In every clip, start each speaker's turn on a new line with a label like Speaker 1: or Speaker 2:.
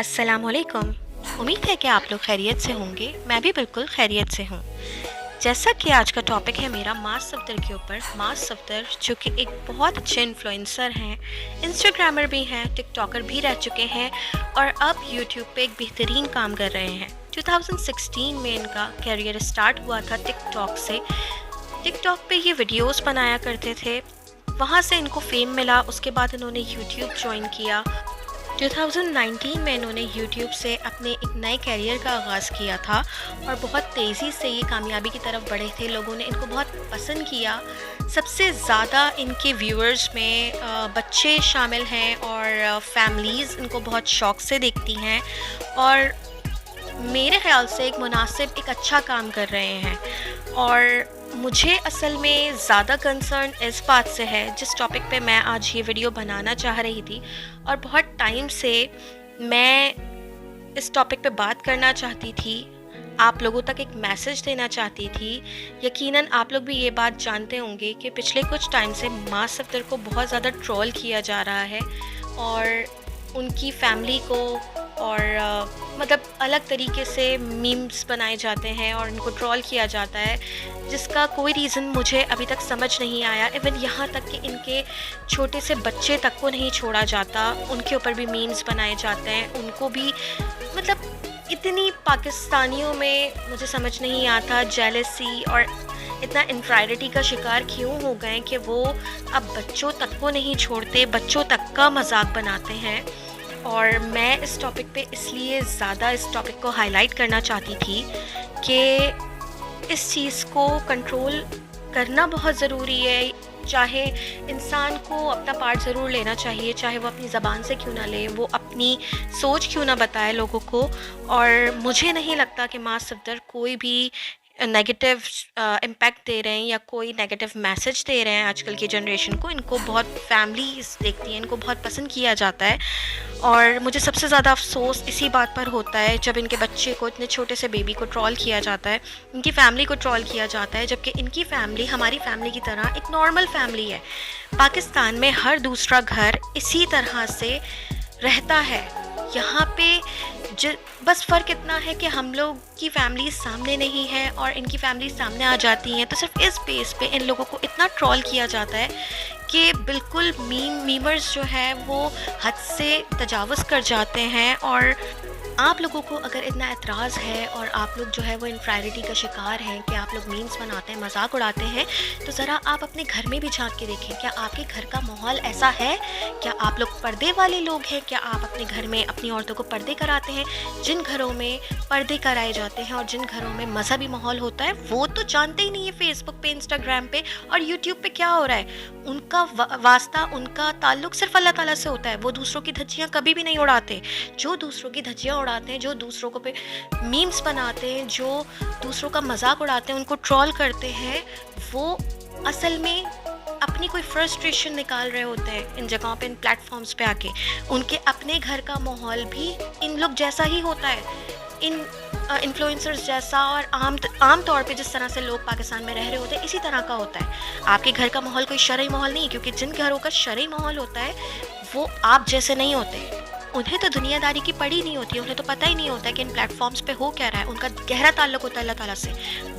Speaker 1: अस्सलाम वालेकुम। उम्मीद है कि आप लोग खैरियत से होंगे। मैं भी बिल्कुल खैरियत से हूँ। जैसा कि आज का टॉपिक है मेरा मास सफ़दर के ऊपर। मास सफ़दर जो कि एक बहुत अच्छे इन्फ्लुएंसर हैं, इंस्टाग्रामर भी हैं, टिकटॉकर भी रह चुके हैं और अब यूट्यूब पे एक बेहतरीन काम कर रहे हैं। 2016 में इनका करियर स्टार्ट हुआ था टिकटॉक से। टिकटॉक पे ये वीडियोस बनाया करते थे, वहाँ से इनको फेम मिला। उसके बाद इन्होंने यूट्यूब ज्वाइन किया। 2019 में इन्होंने यूट्यूब से अपने एक नए करियर का आगाज़ किया था और बहुत तेज़ी से ये कामयाबी की तरफ बढ़े थे। लोगों ने इनको बहुत पसंद किया। सबसे ज़्यादा इनके व्यूअर्स में बच्चे शामिल हैं और फैमिलीज़ इनको बहुत शौक़ से देखती हैं और मेरे ख़्याल से एक मुनासिब एक अच्छा काम कर रहे हैं। और मुझे असल में ज़्यादा कंसर्न इस बात से है जिस टॉपिक पे मैं आज ये वीडियो बनाना चाह रही थी और बहुत टाइम से मैं इस टॉपिक पे बात करना चाहती थी, आप लोगों तक एक मैसेज देना चाहती थी। यकीनन आप लोग भी ये बात जानते होंगे कि पिछले कुछ टाइम से मास सफ़दर को बहुत ज़्यादा ट्रोल किया जा रहा है और उनकी फैमिली को और मतलब अलग तरीके से मीम्स बनाए जाते हैं और इनको ट्रोल किया जाता है, जिसका कोई रीज़न मुझे अभी तक समझ नहीं आया। इवन यहाँ तक कि इनके छोटे से बच्चे तक को नहीं छोड़ा जाता, उनके ऊपर भी मीम्स बनाए जाते हैं। उनको भी मतलब इतनी पाकिस्तानियों में मुझे समझ नहीं आता जेलसी और इतना इनफ्राइडिटी का शिकार क्यों हो गए कि वो अब बच्चों तक को नहीं छोड़ते, बच्चों तक का मजाक बनाते हैं। और मैं इस टॉपिक पे इसलिए ज़्यादा इस टॉपिक को हाईलाइट करना चाहती थी कि इस चीज़ को कंट्रोल करना बहुत ज़रूरी है। चाहे इंसान को अपना पार्ट ज़रूर लेना चाहिए, चाहे वो अपनी ज़बान से क्यों ना ले, वो अपनी सोच क्यों ना बताए लोगों को। और मुझे नहीं लगता कि मास सफ़दर कोई भी नेगेटिव इम्पैक्ट दे रहे हैं या कोई नेगेटिव मैसेज दे रहे हैं आजकल की जनरेशन को। इनको बहुत फैमिलीज़ देखती हैं, इनको बहुत पसंद किया जाता है और मुझे सबसे ज़्यादा अफसोस इसी बात पर होता है जब इनके बच्चे को, इतने छोटे से बेबी को ट्रोल किया जाता है, इनकी फैमिली को ट्रोल किया जाता है, जबकि इनकी फैमिली हमारी फैमिली की तरह एक नॉर्मल फैमिली है। पाकिस्तान में हर दूसरा घर इसी तरह से रहता है। यहाँ पे बस फ़र्क इतना है कि हम लोग की फैमिली सामने नहीं है और इनकी फैमिली सामने आ जाती हैं, तो सिर्फ इस बेस पे इन लोगों को इतना ट्रोल किया जाता है कि बिल्कुल मीमर्स जो है वो हद से तजावुज़ कर जाते हैं। और आप लोगों को अगर इतना एतराज़ है और आप लोग जो है वो इनफ्राइडिटी का शिकार हैं कि आप लोग मीम्स बनाते हैं, मजाक उड़ाते हैं, तो ज़रा आप अपने घर में भी झांक के देखें। क्या आपके घर का माहौल ऐसा है? क्या आप लोग पर्दे वाले लोग हैं? क्या आप अपने घर में अपनी औरतों को पर्दे कराते हैं? जिन घरों में पर्दे कराए जाते हैं और जिन घरों में मजहबी माहौल होता है वो तो जानते ही नहीं है फेसबुक पे, इंस्टाग्राम पे और यूट्यूब पे क्या हो रहा है। उनका वास्ता, उनका ताल्लुक सिर्फ अल्लाह ताला से होता है। वो दूसरों की धज्जियाँ कभी भी नहीं उड़ाते। जो दूसरों की धज्जियाँ उड़ाते हैं, जो दूसरों को पे मीम्स बनाते हैं, जो दूसरों का मजाक उड़ाते हैं, उनको ट्रोल करते हैं, वो असल में अपनी कोई फ्रस्ट्रेशन निकाल रहे होते हैं इन जगहों पे, इन प्लेटफॉर्म्स पे आके। उनके अपने घर का माहौल भी इन लोग जैसा ही होता है, इन इन्फ्लुएंसर्स जैसा और आम तौर पे जिस तरह से लोग पाकिस्तान में रह रहे होते हैं इसी तरह का होता है। आपके घर का माहौल कोई शरई माहौल नहीं है, क्योंकि जिन घरों का शरई माहौल होता है वो आप जैसे नहीं होते। उन्हें तो दुनियादारी की पड़ी नहीं होती, उन्हें तो पता ही नहीं होता है कि इन प्लेटफॉर्म्स पे हो क्या रहा है। उनका गहरा ताल्लुक होता है अल्लाह ताला से,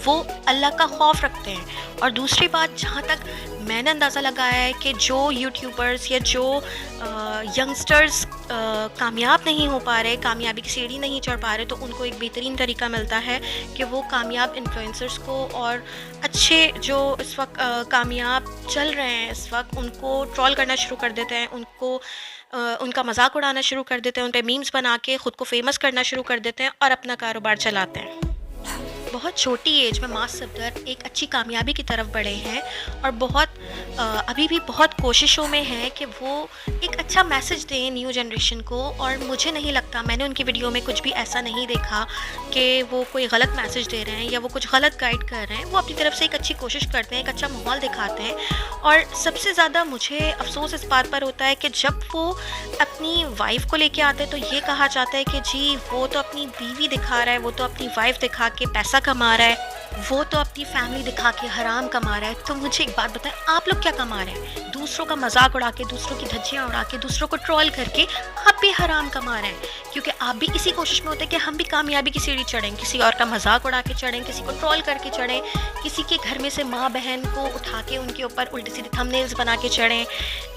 Speaker 1: वो अल्लाह का खौफ रखते हैं। और दूसरी बात, जहाँ तक मैंने अंदाज़ा लगाया है कि जो यूट्यूबर्स या जो यंगस्टर्स कामयाब नहीं हो पा रहे, कामयाबी की सीढ़ी नहीं चढ़ पा रहे, तो उनको एक बेहतरीन तरीका मिलता है कि वो कामयाब इन्फ्लुएंसर्स को और अच्छे जो इस वक्त कामयाब चल रहे हैं इस वक्त, उनको ट्रोल करना शुरू कर देते हैं, उनका मजाक उड़ाना शुरू कर देते हैं, उन पे मीम्स बना के ख़ुद को फेमस करना शुरू कर देते हैं और अपना कारोबार चलाते हैं। बहुत छोटी एज में मास सफ़दर एक अच्छी कामयाबी की तरफ बढ़े हैं और अभी भी बहुत कोशिशों में है कि वो एक अच्छा मैसेज दें न्यू जनरेशन को। और मुझे नहीं लगता, मैंने उनकी वीडियो में कुछ भी ऐसा नहीं देखा कि वो कोई गलत मैसेज दे रहे हैं या वो कुछ गलत गाइड कर रहे हैं। वो अपनी तरफ से एक अच्छी कोशिश करते हैं, एक अच्छा माहौल दिखाते हैं। और सबसे ज़्यादा मुझे अफसोस इस बात पर होता है कि जब वो अपनी वाइफ को लेके आते हैं तो ये कहा जाता है कि जी वो तो अपनी बीवी दिखा रहा है, वो तो अपनी वाइफ दिखा के पैसा कमा रहा है। وہ تو اپنی فیملی دکھا کے حرام کما رہا ہے، تو مجھے ایک بات بتائیں، آپ لوگ کیا کما رہے ہیں؟ دوسروں کا مذاق اڑا کے، دوسروں کی دھجیاں اڑا کے، دوسروں کو ٹرول کر کے آپ بھی حرام کما رہے ہیں، کیونکہ آپ بھی اسی کوشش میں ہوتے ہیں کہ ہم بھی کامیابی کی سیڑھی چڑھیں، کسی اور کا مذاق اڑا کے چڑھیں، کسی کو ٹرول کر کے چڑھیں، کسی کے گھر میں سے ماں بہن کو اٹھا کے ان کے اوپر الٹی سیدھی تھم نیلز بنا کے چڑھیں،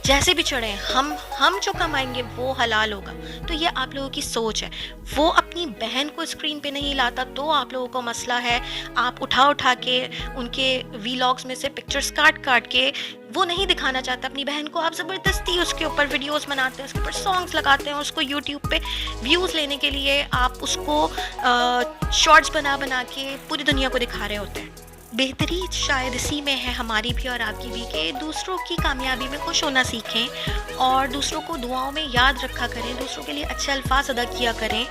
Speaker 1: جیسے بھی چڑھیں، ہم جو کمائیں گے وہ حلال ہوگا۔ تو یہ آپ لوگوں کی سوچ ہے۔ وہ اپنی بہن کو اسکرین پہ نہیں لاتا تو آپ لوگوں کو مسئلہ ہے، آپ اٹھا کے ان کے ویلاگز میں سے پکچرز کاٹ کے وہ نہیں دکھانا چاہتا اپنی بہن کو، آپ زبردستی اس کے اوپر ویڈیوز بناتے ہیں، اس کے اوپر سانگز لگاتے ہیں، اس کو یوٹیوب پہ ویوز لینے کے لیے آپ اس کو شارٹس بنا کے پوری دنیا کو دکھا رہے ہوتے ہیں۔ بہتری شاید اسی میں ہے ہماری بھی اور آپ کی بھی، کہ دوسروں کی کامیابی میں خوش ہونا سیکھیں اور دوسروں کو دعاؤں میں یاد رکھا کریں، دوسروں کے لیے اچھے الفاظ ادا کیا کریں،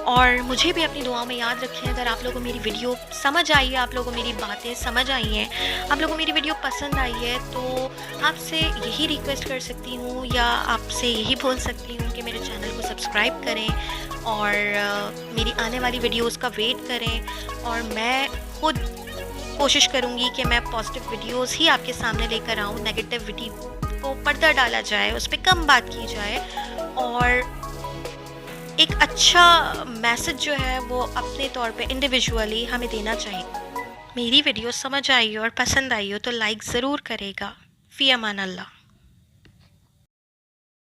Speaker 1: اور مجھے بھی اپنی دعاؤں میں یاد رکھیں۔ اگر آپ لوگوں کو میری ویڈیو سمجھ آئی ہے، آپ لوگوں کو میری باتیں سمجھ آئی ہیں، آپ لوگوں کو میری ویڈیو پسند آئی ہے، تو آپ سے یہی ریکویسٹ کر سکتی ہوں یا آپ سے یہی بول سکتی ہوں کہ میرے چینل کو سبسکرائب کریں اور میری آنے والی ویڈیوز کا ویٹ کریں، اور میں خود کوشش کروں گی کہ میں پازیٹیو ویڈیوز ہی آپ کے سامنے لے کر آؤں، نیگیٹو ویڈیو کو پردہ ڈالا جائے، اس پہ کم بات کی جائے، اور ایک اچھا میسج جو ہے وہ اپنے طور پہ انڈیویجولی ہمیں دینا چاہیے۔ میری ویڈیو سمجھ آئی ہو اور پسند آئی ہو تو لائک ضرور کرے گا۔ فی امان اللہ۔